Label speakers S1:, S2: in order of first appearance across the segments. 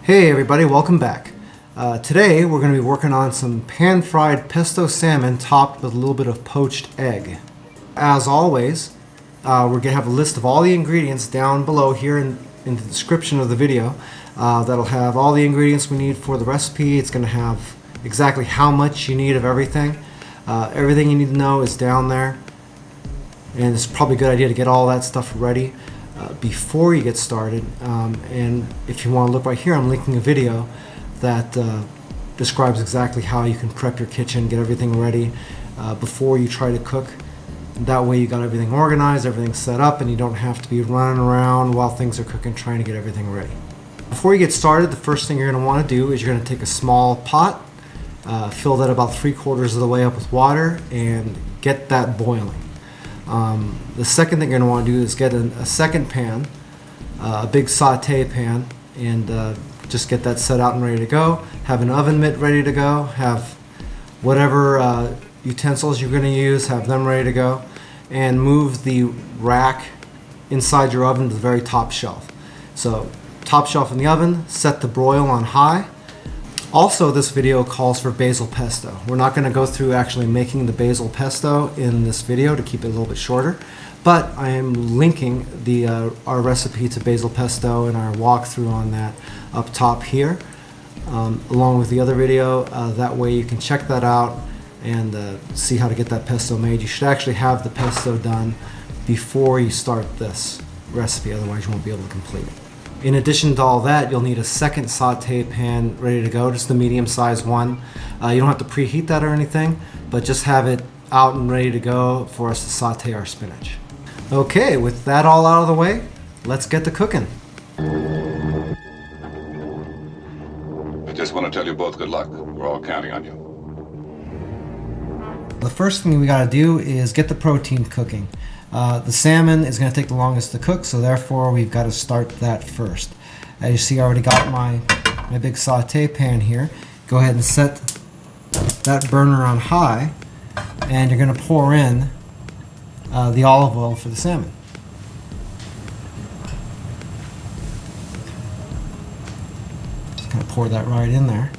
S1: Hey everybody, welcome back. Today we're going to be working on some pan-fried pesto salmon topped with a little bit of poached egg. As always, we're going to have a list of all the ingredients down below here in the description of the video. That'll have all the ingredients we need for the recipe. It's going to have exactly how much you need of everything. Everything you need to know is down there, and it's probably a good idea to get all that stuff ready before you get started. And if you want to look right here, I'm linking a video that describes exactly how you can prep your kitchen, get everything ready before you try to cook. That way you got everything organized, everything set up, and you don't have to be running around while things are cooking trying to get everything ready. Before you get started, the first thing you're going to want to do is you're going to take a small pot, fill that about 3/4 of the way up with water, and get that boiling. The second thing you're going to want to do is get a second pan, a big saute pan, and just get that set out and ready to go. Have an oven mitt ready to go. Have whatever utensils you're going to use, have them ready to go. And move the rack inside your oven to the very top shelf. So top shelf in the oven, set the broil on high. Also, this video calls for basil pesto. We're not going to go through actually making the basil pesto in this video to keep it a little bit shorter, but I am linking our recipe to basil pesto and our walkthrough on that up top here, along with the other video. That way you can check that out and see how to get that pesto made. You should actually have the pesto done before you start this recipe, otherwise you won't be able to complete it. In addition to all that, you'll need a second saute pan ready to go, just a medium-sized one. You don't have to preheat that or anything, but just have it out and ready to go for us to saute our spinach. Okay, with that all out of the way, let's get to cooking.
S2: I just want to tell you both good luck. We're all counting on you.
S1: The first thing we got to do is get the protein cooking. The salmon is going to take the longest to cook, so therefore we've got to start that first. As you see, I already got my big saute pan here. Go ahead and set that burner on high, and you're going to pour in the olive oil for the salmon. Just going to pour that right in there.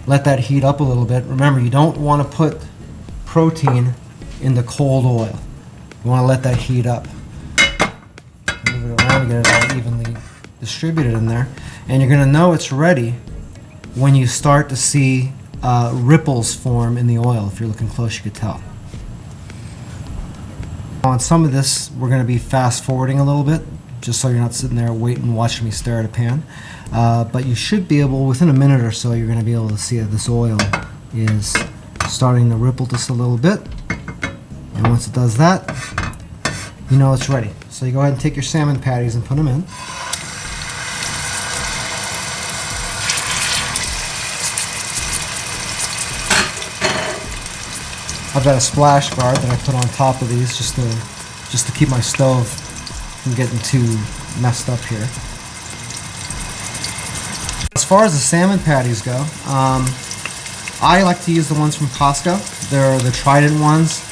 S1: Let that heat up a little bit. Remember, you don't want to put protein in the cold oil. You want to let that heat up. Move it around to get it all evenly distributed in there. And you're going to know it's ready when you start to see ripples form in the oil. If you're looking close, you could tell. On some of this, we're going to be fast forwarding a little bit, just so you're not sitting there waiting, watching me stare at a pan. But you should be able, within a minute or so, you're going to be able to see that this oil is starting to ripple just a little bit. And once it does that, you know it's ready. So you go ahead and take your salmon patties and put them in. I've got a splash guard that I put on top of these just to keep my stove from getting too messed up here. As far as the salmon patties go, I like to use the ones from Costco. They're the Trident ones.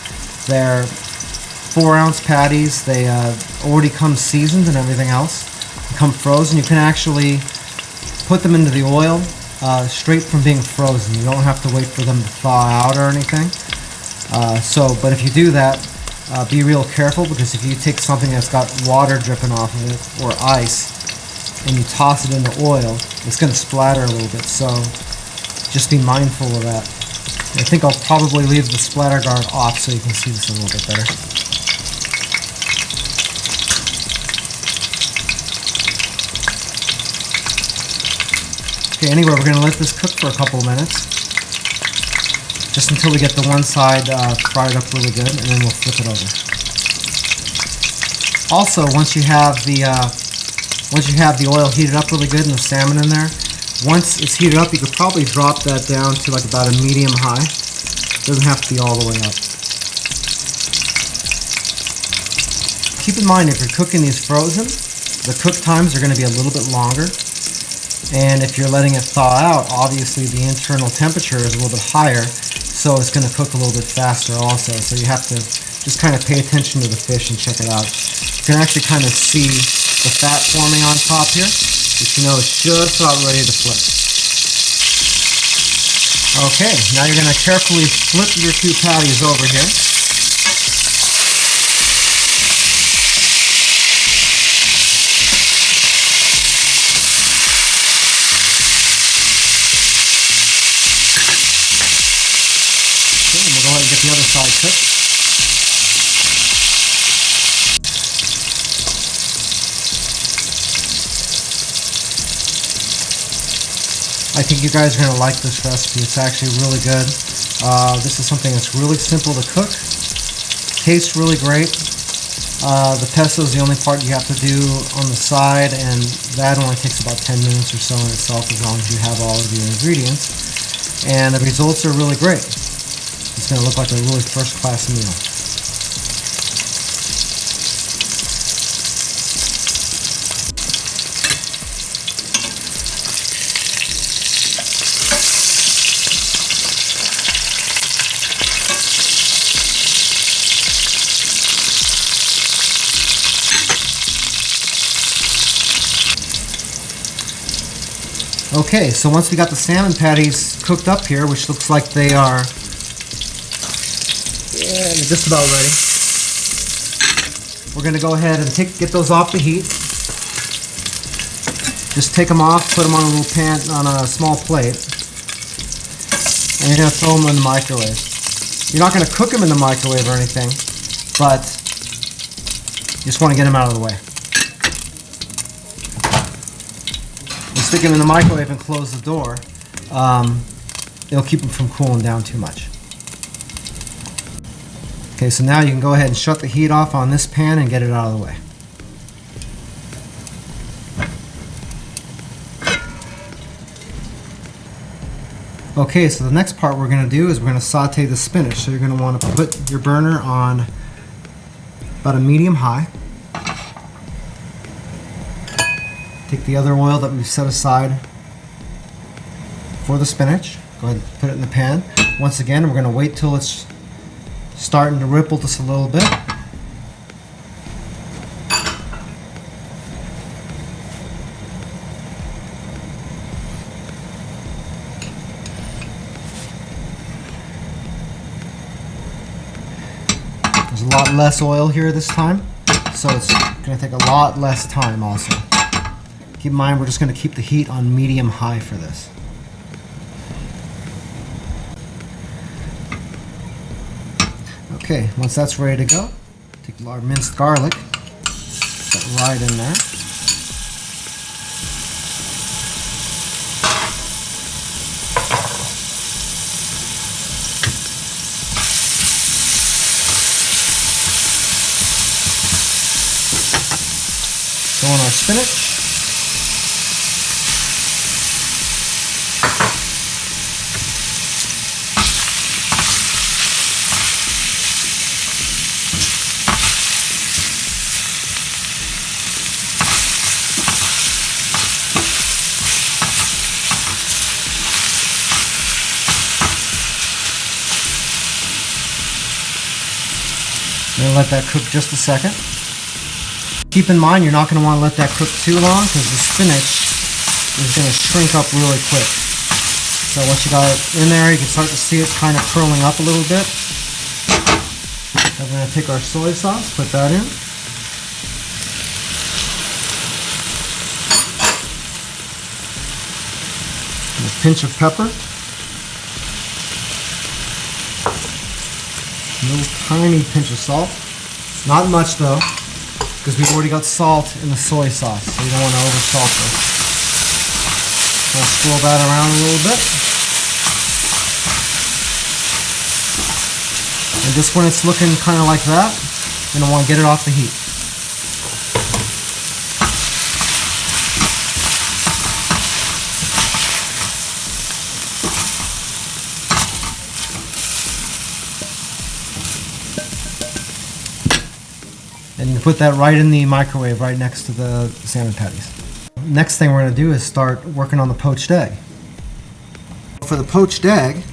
S1: They're 4-ounce patties. They already come seasoned and everything else. They come frozen. You can actually put them into the oil straight from being frozen. You don't have to wait for them to thaw out or anything. But if you do that, be real careful, because if you take something that's got water dripping off of it or ice and you toss it in the oil, it's going to splatter a little bit. So just be mindful of that. I think I'll probably leave the splatter guard off so you can see this a little bit better. Okay, anyway, we're going to let this cook for a couple of minutes, just until we get the one side fried up really good, and then we'll flip it over. Also, once you have the oil heated up really good and the salmon in there, once it's heated up, you could probably drop that down to like about a medium high. Doesn't have to be all the way up. Keep in mind, if you're cooking these frozen, the cook times are going to be a little bit longer. And if you're letting it thaw out, obviously the internal temperature is a little bit higher, so it's going to cook a little bit faster also. So you have to just kind of pay attention to the fish and check it out. You can actually kind of see the fat forming on top here. which you know is just about ready to flip. Okay, now you're going to carefully flip your two patties over here. Okay, and we'll go ahead and get the other side cooked. I think you guys are going to like this recipe. It's actually really good. This is something that's really simple to cook. Tastes really great. The pesto is the only part you have to do on the side, and that only takes about 10 minutes or so in itself as long as you have all of your ingredients. And the results are really great. It's going to look like a really first-class meal. Okay, so once we got the salmon patties cooked up here, which looks like they are they're just about ready, we're going to go ahead and get those off the heat. Just take them off, put them on a little pan, on a small plate, and you're going to throw them in the microwave. You're not going to cook them in the microwave or anything, but you just want to get them out of the way. Stick them in the microwave and close the door. It'll keep them from cooling down too much. Okay, so now you can go ahead and shut the heat off on this pan and get it out of the way. Okay, so the next part we're going to do is we're going to saute the spinach. So you're going to want to put your burner on about a medium-high. Take the other oil that we've set aside for the spinach. Go ahead and put it in the pan. Once again, we're going to wait till it's starting to ripple just a little bit. There's a lot less oil here this time, so it's going to take a lot less time also. Keep in mind, we're just going to keep the heat on medium-high for this. Okay, once that's ready to go, take our minced garlic, put it right in there. Throw in our spinach. I'm going to let that cook just a second. Keep in mind, you're not going to want to let that cook too long because the spinach is going to shrink up really quick. So once you got it in there, you can start to see it kind of curling up a little bit. I'm going to take our soy sauce, put that in. And a pinch of pepper. A little tiny pinch of salt. Not much though, because we've already got salt in the soy sauce, so you don't want to over salt this. I'll swirl that around a little bit. And just when it's looking kind of like that, you're going to want to get it off the heat. And you put that right in the microwave, right next to the salmon patties. Next thing we're going to do is start working on the poached egg. For the poached egg,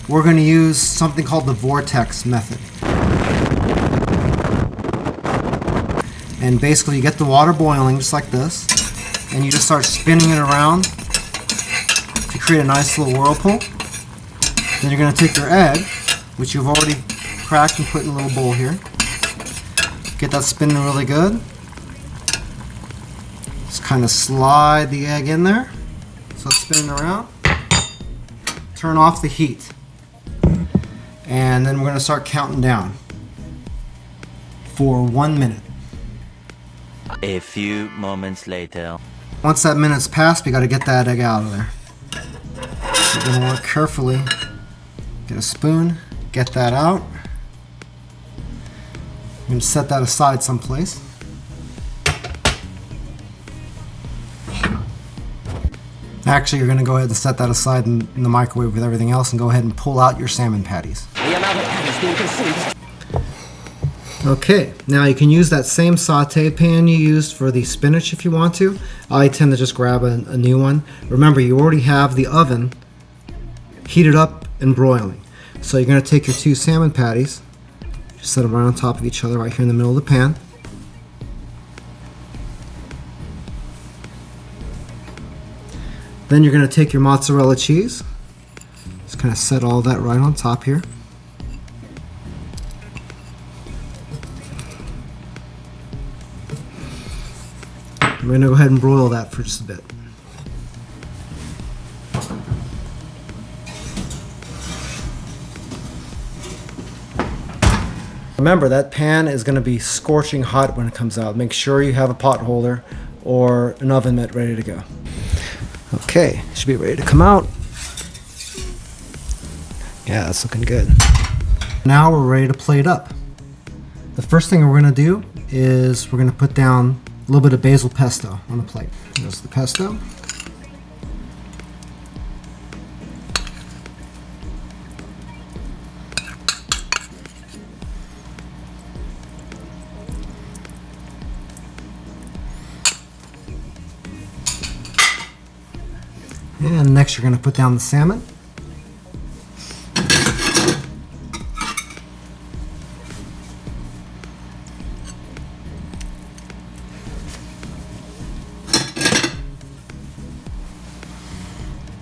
S1: we're going to use something called the vortex method. And basically you get the water boiling just like this. and you just start spinning it around to create a nice little whirlpool. Then you're going to take your egg, which you've already cracked and put in a little bowl here. Get that spinning really good. Just kind of slide the egg in there so it's spinning around. Turn off the heat. And then we're going to start counting down for 1 minute.
S3: A few moments later.
S1: Once that minute's passed, we got to get that egg out of there. You're going to work carefully. Get a spoon, get that out. I'm going to set that aside someplace. Actually, you're going to go ahead and set that aside in the microwave with everything else and go ahead and pull out your salmon patties.
S4: The amount of patties being consumed.
S1: Okay, now you can use that same saute pan you used for the spinach if you want to. I tend to just grab a new one. Remember, you already have the oven heated up and broiling. So you're going to take your 2 salmon patties, just set them right on top of each other right here in the middle of the pan. Then you're going to take your mozzarella cheese, just kind of set all that right on top here. We're going to go ahead and broil that for just a bit. Remember, that pan is going to be scorching hot when it comes out. Make sure you have a pot holder or an oven mitt ready to go. Okay, should be ready to come out. Yeah, that's looking good. Now we're ready to plate up. The first thing we're going to do is we're going to put down a little bit of basil pesto on the plate. There's the pesto. And next you're going to put down the salmon.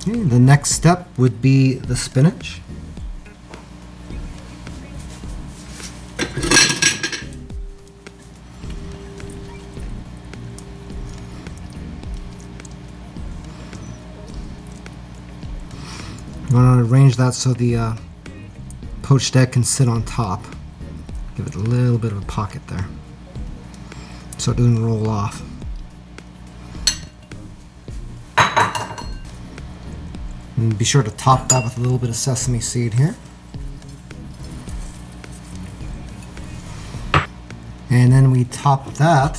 S1: Okay, the next step would be the spinach. You want to arrange that so the poached egg can sit on top. Give it a little bit of a pocket there so it doesn't roll off. And be sure to top that with a little bit of sesame seed here. And then we top that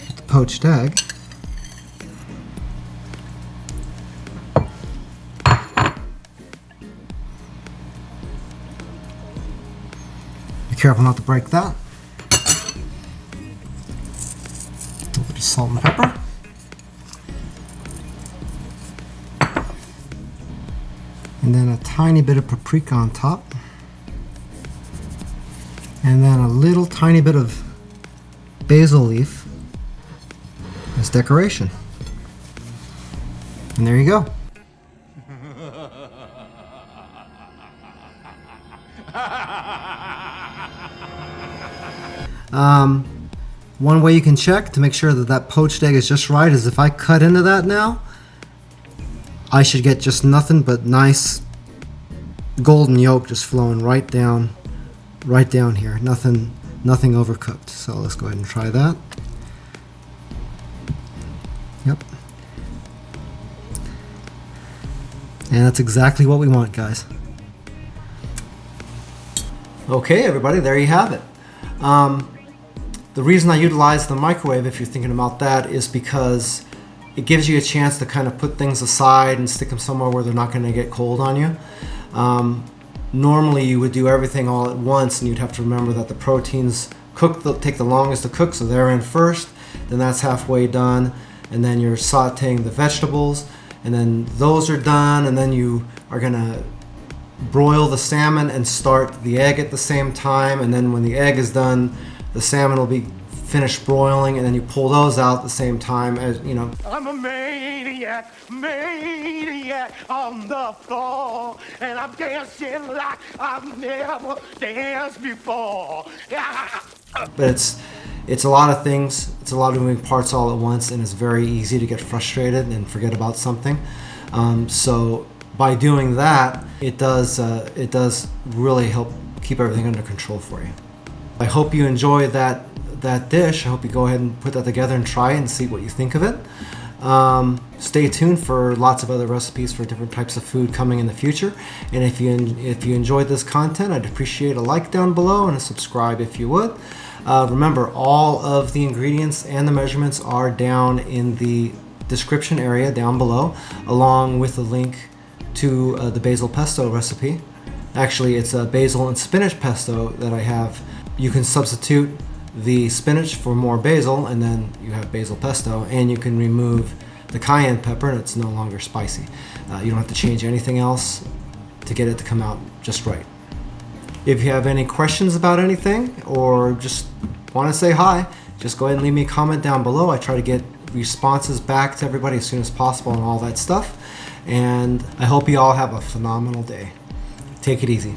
S1: with the poached egg. Be careful not to break that. A little bit of salt and pepper. And then a tiny bit of paprika on top. And then a little tiny bit of basil leaf as decoration. And there you go. One way you can check to make sure that that poached egg is just right is if I cut into that now, I should get just nothing but nice golden yolk just flowing right down here. Nothing overcooked. So let's go ahead and try that. Yep. And that's exactly what we want, guys. Okay, everybody, there you have it. The reason I utilize the microwave, if you're thinking about that, is because it gives you a chance to kind of put things aside and stick them somewhere where they're not going to get cold on you. Normally you would do everything all at once and you'd have to remember that the proteins take the longest to cook, so they're in first, then that's halfway done, and then you're sauteing the vegetables, and then those are done, and then you are going to broil the salmon and start the egg at the same time, and then when the egg is done, the salmon will be finish broiling, and then you pull those out at the same time as, you know.
S4: I'm a maniac on the floor, and I'm dancing like I've never danced before.
S1: But it's a lot of things. It's a lot of moving parts all at once, and it's very easy to get frustrated and forget about something. So by doing that, it does really help keep everything under control for you. I hope you enjoy that dish. I hope you go ahead and put that together and try it and see what you think of it. Stay tuned for lots of other recipes for different types of food coming in the future. And if you enjoyed this content, I'd appreciate a like down below and a subscribe if you would. Remember, all of the ingredients and the measurements are down in the description area down below, along with a link to the basil pesto recipe. Actually, it's a basil and spinach pesto that I have. You can substitute the spinach for more basil, and then you have basil pesto, and you can remove the cayenne pepper and it's no longer spicy. You don't have to change anything else to get it to come out just right. If you have any questions about anything or just want to say hi, just go ahead and leave me a comment down below. I try to get responses back to everybody as soon as possible and all that stuff. And I hope you all have a phenomenal day. Take it easy.